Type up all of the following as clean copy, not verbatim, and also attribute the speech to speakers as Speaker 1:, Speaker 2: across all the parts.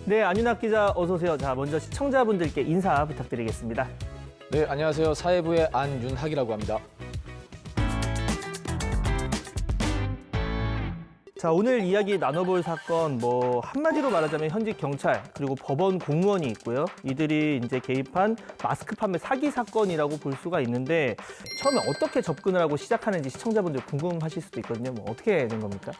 Speaker 1: 네, 안윤학 기자 어서 오세요. 자, 먼저 시청자분들께 인사 부탁드리겠습니다.
Speaker 2: 네, 안녕하세요. 사회부의 안윤학이라고 합니다.
Speaker 1: 자, 오늘 이야기 나눠볼 사건 한마디로 말하자면 현직 경찰 그리고 법원 공무원이 있고요. 이들이 이제 개입한 마스크 판매 사기 사건이라고 볼 수가 있는데 처음에 어떻게 접근을 하고 시작하는지 시청자분들 궁금하실 수도 있거든요. 어떻게 된 겁니까?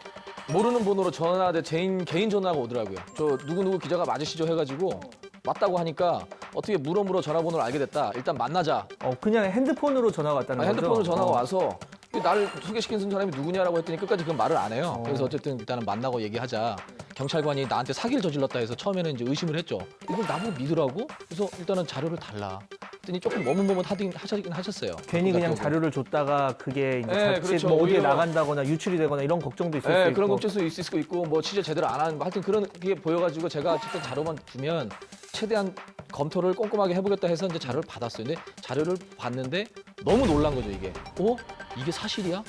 Speaker 2: 모르는 번호로 전화돼 개인 전화가 오더라고요. 저 누구누구 기자가 맞으시죠 해가지고 맞다고 하니까 어떻게 물어 전화번호를 알게 됐다. 일단 만나자.
Speaker 1: 그냥 핸드폰으로 전화가 왔다는 거죠?
Speaker 2: 핸드폰으로 전화가 와서 나를 소개시킨 사람이 누구냐라고 했더니 끝까지 그건 말을 안 해요. 그래서 어쨌든 일단은 만나고 얘기하자. 경찰관이 나한테 사기를 저질렀다 해서 처음에는 이제 의심을 했죠. 이걸 나보고 믿으라고? 그래서 일단은 자료를 달라. 했더니 조금 머뭇머뭇하긴 하셨어요.
Speaker 1: 괜히 그냥 자료를 줬다가 그게 이제 자칫
Speaker 2: 그렇죠.
Speaker 1: 어디에
Speaker 2: 오히려
Speaker 1: 나간다거나 유출이 되거나 이런 걱정도 있을 수 있고.
Speaker 2: 그런 걱정도 있을 수 있고 취재 제대로 안 하는 하여튼 그런 게 보여가지고 제가 어쨌든 자료만 두면 최대한 검토를 꼼꼼하게 해보겠다 해서 이제 자료를 받았어요. 근데 자료를 봤는데 너무 놀란 거죠, 이게. 이게 사실이야?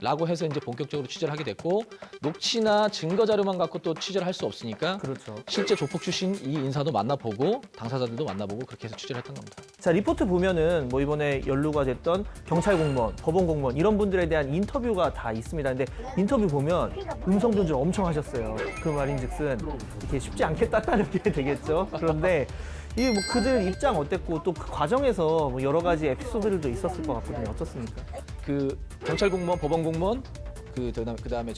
Speaker 2: 라고 해서 이제 본격적으로 취재를 하게 됐고 녹취나 증거 자료만 갖고 또 취재를 할 수 없으니까
Speaker 1: 그렇죠.
Speaker 2: 실제 조폭 출신 이 인사도 만나보고 당사자들도 만나보고 그렇게 해서 취재를 했던 겁니다.
Speaker 1: 자, 리포트 보면은 이번에 연루가 됐던 경찰 공무원, 법원 공무원 이런 분들에 대한 인터뷰가 다 있습니다. 근데 인터뷰 보면 음성 변조 엄청 하셨어요. 그 말인즉슨 이게 쉽지 않겠다 따르게 되겠죠. 그런데 이 그들 입장 어땠고 또 그 과정에서 여러 가지 에피소드들도 있었을 것 같거든요. 어떻습니까?
Speaker 2: 그 경찰 공무원, 법원 공무원, 그다음에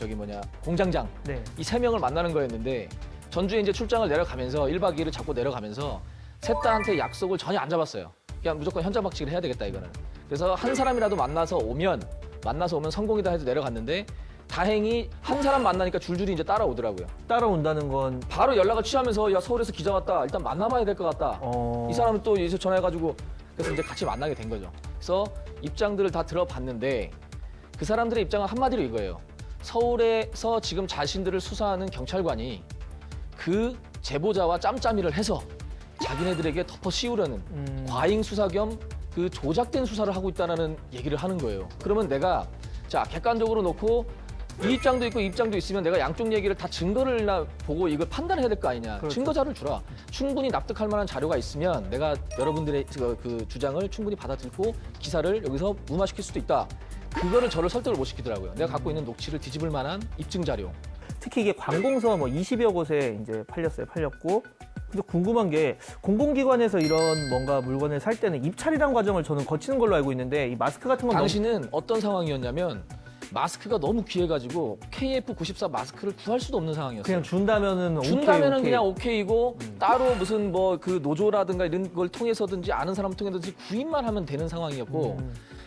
Speaker 2: 공장장
Speaker 1: 네.
Speaker 2: 이 세 명을 만나는 거였는데 전주에 이제 출장을 내려가면서 1박 2일을 잡고 내려가면서 셋 다한테 약속을 전혀 안 잡았어요. 그냥 무조건 현장 박치기를 해야 되겠다 이거는. 그래서 한 사람이라도 만나서 오면 성공이다 해서 내려갔는데 다행히 한 사람 만나니까 줄줄이 이제 따라오더라고요.
Speaker 1: 따라온다는 건
Speaker 2: 바로 연락을 취하면서 야 서울에서 기자 왔다. 일단 만나봐야 될 것 같다. 이 사람은 또 이제 전화해가지고 그래서 이제 같이 만나게 된 거죠. 그래서 입장들을 다 들어봤는데 그 사람들의 입장은 한마디로 이거예요. 서울에서 지금 자신들을 수사하는 경찰관이 그 제보자와 짬짬이를 해서 자기네들에게 덮어 씌우려는 과잉 수사 겸 그 조작된 수사를 하고 있다는 얘기를 하는 거예요. 그러면 내가 자 객관적으로 놓고 이 입장도 있고 이 입장도 있으면 내가 양쪽 얘기를 다 증거를 보고 이걸 판단해야 될 거 아니냐.
Speaker 1: 그렇죠.
Speaker 2: 증거 자료를 주라. 충분히 납득할 만한 자료가 있으면 내가 여러분들의 그 주장을 충분히 받아들고 기사를 여기서 무마시킬 수도 있다. 그거를 저를 설득을 못 시키더라고요. 내가 갖고 있는 녹취를 뒤집을 만한 입증 자료.
Speaker 1: 특히 이게 관공서 20여 곳에 이제 팔렸고 근데 궁금한 게 공공기관에서 이런 뭔가 물건을 살 때는 입찰이란 과정을 저는 거치는 걸로 알고 있는데 이 마스크 같은 건
Speaker 2: 당시는 어떤 상황이었냐면 마스크가 너무 귀해가지고 KF94 마스크를 구할 수도 없는 상황이었어요.
Speaker 1: 그냥 준다면은
Speaker 2: 준다면은
Speaker 1: 오케이.
Speaker 2: 그냥 오케이고 따로 무슨 그 노조라든가 이런 걸 통해서든지 아는 사람을 통해서든지 구입만 하면 되는 상황이었고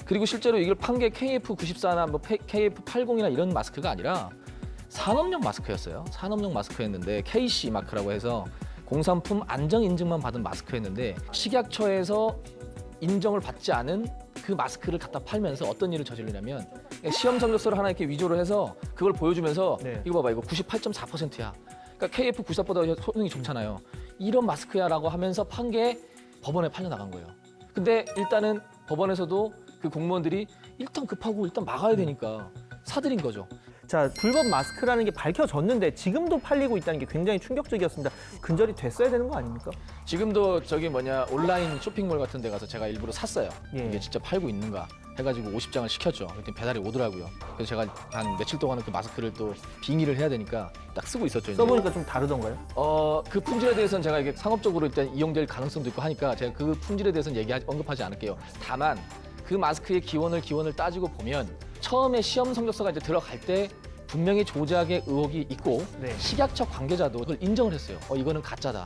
Speaker 2: 그리고 실제로 이걸 판 게 KF94나 KF80이나 이런 마스크가 아니라 산업용 마스크였어요. 산업용 마스크였는데 KC 마크라고 해서 공산품 안정 인증만 받은 마스크였는데 식약처에서 인정을 받지 않은 그 마스크를 갖다 팔면서 어떤 일을 저지르냐면 시험 성적서를 하나 이렇게 위조를 해서 그걸 보여주면서
Speaker 1: 네.
Speaker 2: 이거 봐봐 이거 98.4%야. 그러니까 KF94보다 효능이 좋잖아요. 이런 마스크야라고 하면서 판 게 법원에 팔려 나간 거예요. 근데 일단은 법원에서도 그 공무원들이 일단 급하고 일단 막아야 되니까 사들인 거죠.
Speaker 1: 자, 불법 마스크라는 게 밝혀졌는데 지금도 팔리고 있다는 게 굉장히 충격적이었습니다. 근절이 됐어야 되는 거 아닙니까?
Speaker 2: 지금도 온라인 쇼핑몰 같은 데 가서 제가 일부러 샀어요.
Speaker 1: 예.
Speaker 2: 이게 진짜 팔고 있는가 해가지고 50장을 시켰죠. 그랬더니 배달이 오더라고요. 그래서 제가 한 며칠 동안은 그 마스크를 또 빙의를 해야 되니까 딱 쓰고 있었죠. 이제.
Speaker 1: 써보니까 좀 다르던가요?
Speaker 2: 그 품질에 대해서는 제가 이게 상업적으로 일단 이용될 가능성도 있고 하니까 제가 그 품질에 대해서는 언급하지 않을게요. 다만 그 마스크의 기원을 따지고 보면 처음에 시험 성적서가 이제 들어갈 때 분명히 조작의 의혹이 있고
Speaker 1: 네.
Speaker 2: 식약처 관계자도 그걸 인정을 했어요. 이거는 가짜다.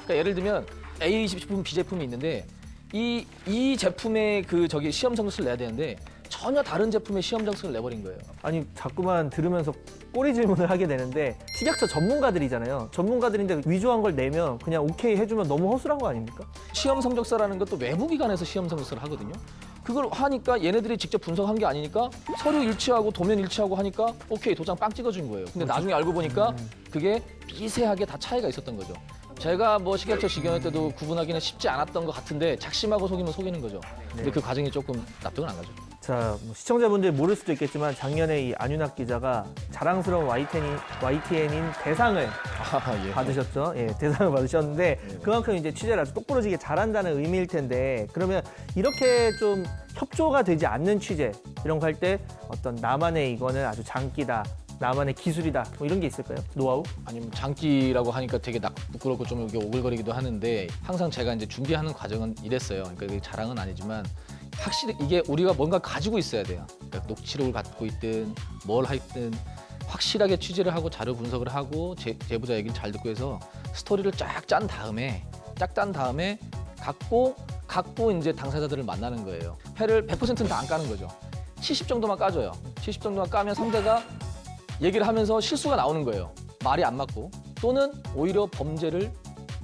Speaker 2: 그러니까 예를 들면 A 제품, B 제품이 있는데 이 제품의 시험 성적서를 내야 되는데 전혀 다른 제품의 시험 성적서를 내버린 거예요.
Speaker 1: 아니, 자꾸만 들으면서 꼬리 질문을 하게 되는데 식약처 전문가들이잖아요. 전문가들인데 위조한 걸 내면 그냥 오케이 해주면 너무 허술한 거 아닙니까?
Speaker 2: 시험 성적서라는 것도 외부 기관에서 시험 성적서를 하거든요. 그걸 하니까 얘네들이 직접 분석한 게 아니니까 서류 일치하고 도면 일치하고 하니까 오케이 도장 빵 찍어준 거예요. 근데 나중에 알고 보니까 그게 미세하게 다 차이가 있었던 거죠. 제가 식약처 직원할 때도 구분하기는 쉽지 않았던 것 같은데 작심하고 속이면 속이는 거죠. 근데 그 과정이 조금 납득은 안 가죠.
Speaker 1: 자, 뭐 시청자분들 모를 수도 있겠지만 작년에 이 안윤학 기자가 자랑스러운 YTN인 대상을
Speaker 2: 예.
Speaker 1: 받으셨죠. 예, 대상을 받으셨는데 그만큼 이제 취재를 아주 똑부러지게 잘한다는 의미일 텐데 그러면 이렇게 좀 협조가 되지 않는 취재 이런 거 할 때 어떤 나만의 이거는 아주 장기다. 나만의 기술이다. 뭐 이런 게 있을까요? 노하우?
Speaker 2: 아니면 장기라고 하니까 되게 부끄럽고 좀 이렇게 오글거리기도 하는데 항상 제가 이제 준비하는 과정은 이랬어요. 그러니까 이게 자랑은 아니지만 확실히 이게 우리가 뭔가 가지고 있어야 돼요. 그러니까 녹취록을 갖고 있든 뭘 하든 확실하게 취재를 하고 자료 분석을 하고 제보자 얘기를 잘 듣고 해서 스토리를 쫙 짠 다음에 갖고 이제 당사자들을 만나는 거예요. 패를 100%는 다 안 까는 거죠. 70 정도만 까줘요. 70 정도만 까면 상대가 얘기를 하면서 실수가 나오는 거예요. 말이 안 맞고 또는 오히려 범죄를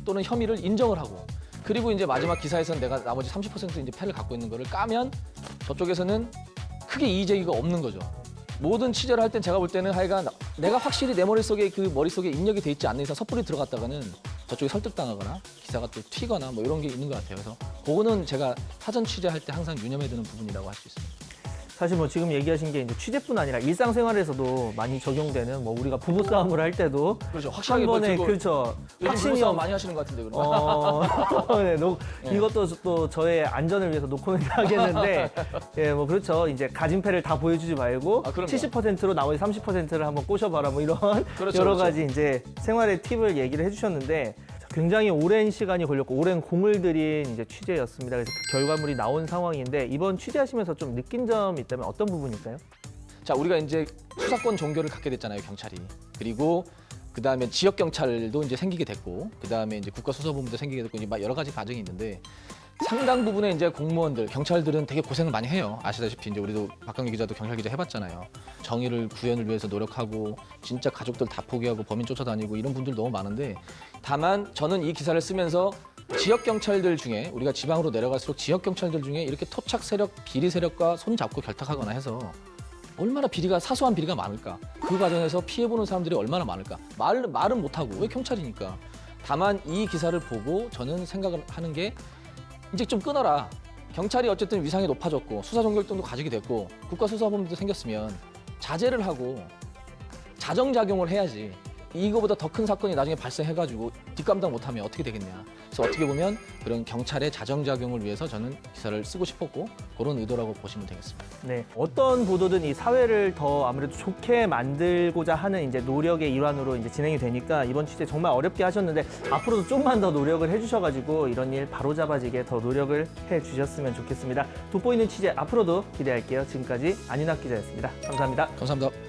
Speaker 2: 또는 혐의를 인정을 하고 그리고 이제 마지막 기사에서는 내가 나머지 30% 이제 패를 갖고 있는 거를 까면 저쪽에서는 크게 이의 제기가 없는 거죠. 모든 취재를 할 땐 제가 볼 때는 하여간 내가 확실히 내 머릿속에 그 머릿속에 입력이 돼 있지 않는 이상 섣불리 들어갔다가는 저쪽에 설득당하거나 기사가 또 튀거나 뭐 이런 게 있는 것 같아요. 그래서 그거는 제가 사전 취재할 때 항상 유념해야 되는 부분이라고 할 수 있습니다.
Speaker 1: 사실 뭐 지금 얘기하신 게 이제 취재뿐 아니라 일상생활에서도 많이 적용되는 뭐 우리가 부부싸움을 할 때도
Speaker 2: 그렇죠. 확실하게
Speaker 1: 한 번에
Speaker 2: 뭐
Speaker 1: 그렇죠.
Speaker 2: 요즘
Speaker 1: 확신이
Speaker 2: 부부싸움 많이 하시는 것 같은데 그러면.
Speaker 1: 네, 이것도 또 저의 안전을 위해서 노코멘트 하겠는데 예, 뭐 그렇죠. 이제 가진 패를 다 보여주지 말고
Speaker 2: 아, 그럼요.
Speaker 1: 70%로 나머지 30%를 한번 꼬셔봐라 뭐 이런
Speaker 2: 그렇죠,
Speaker 1: 여러
Speaker 2: 그렇죠.
Speaker 1: 가지 이제 생활의 팁을 얘기를 해주셨는데 굉장히 오랜 시간이 걸렸고 오랜 공을 들인 이제 취재였습니다. 그래서 그 결과물이 나온 상황인데 이번 취재하시면서 좀 느낀 점이 있다면 어떤 부분일까요?
Speaker 2: 자, 우리가 이제 수사권 종교를 갖게 됐잖아요, 경찰이. 그리고 그다음에 지역 경찰도 이제 생기게 됐고, 그다음에 이제 국가수사본부도 생기게 됐고, 이제 막 여러 가지 과정이 있는데 상당 부분의 이제 공무원들, 경찰들은 되게 고생을 많이 해요. 아시다시피 이제 우리도 박강기 기자도 경찰 기자 해봤잖아요. 정의를 구현을 위해서 노력하고 진짜 가족들 다 포기하고 범인 쫓아다니고 이런 분들 너무 많은데 다만 저는 이 기사를 쓰면서 지역 경찰들 중에 우리가 지방으로 내려갈수록 지역 경찰들 중에 이렇게 토착 세력, 비리 세력과 손 잡고 결탁하거나 해서 얼마나 비리가 사소한 비리가 많을까? 그 과정에서 피해 보는 사람들이 얼마나 많을까? 말은 못 하고 왜 경찰이니까. 다만 이 기사를 보고 저는 생각을 하는 게 이제 좀 끊어라. 경찰이 어쨌든 위상이 높아졌고 수사 종결등도 가지게 됐고 국가수사본부도 생겼으면 자제를 하고 자정작용을 해야지. 이거보다 더 큰 사건이 나중에 발생해가지고 뒷감당 못하면 어떻게 되겠냐. 그래서 어떻게 보면 그런 경찰의 자정작용을 위해서 저는 기사를 쓰고 싶었고 그런 의도라고 보시면 되겠습니다.
Speaker 1: 네, 어떤 보도든 이 사회를 더 아무래도 좋게 만들고자 하는 이제 노력의 일환으로 이제 진행이 되니까 이번 취재 정말 어렵게 하셨는데 앞으로도 좀만 더 노력을 해주셔가지고 이런 일 바로잡아지게 더 노력을 해주셨으면 좋겠습니다. 돋보이는 취재 앞으로도 기대할게요. 지금까지 안윤학 기자였습니다. 감사합니다.
Speaker 2: 감사합니다.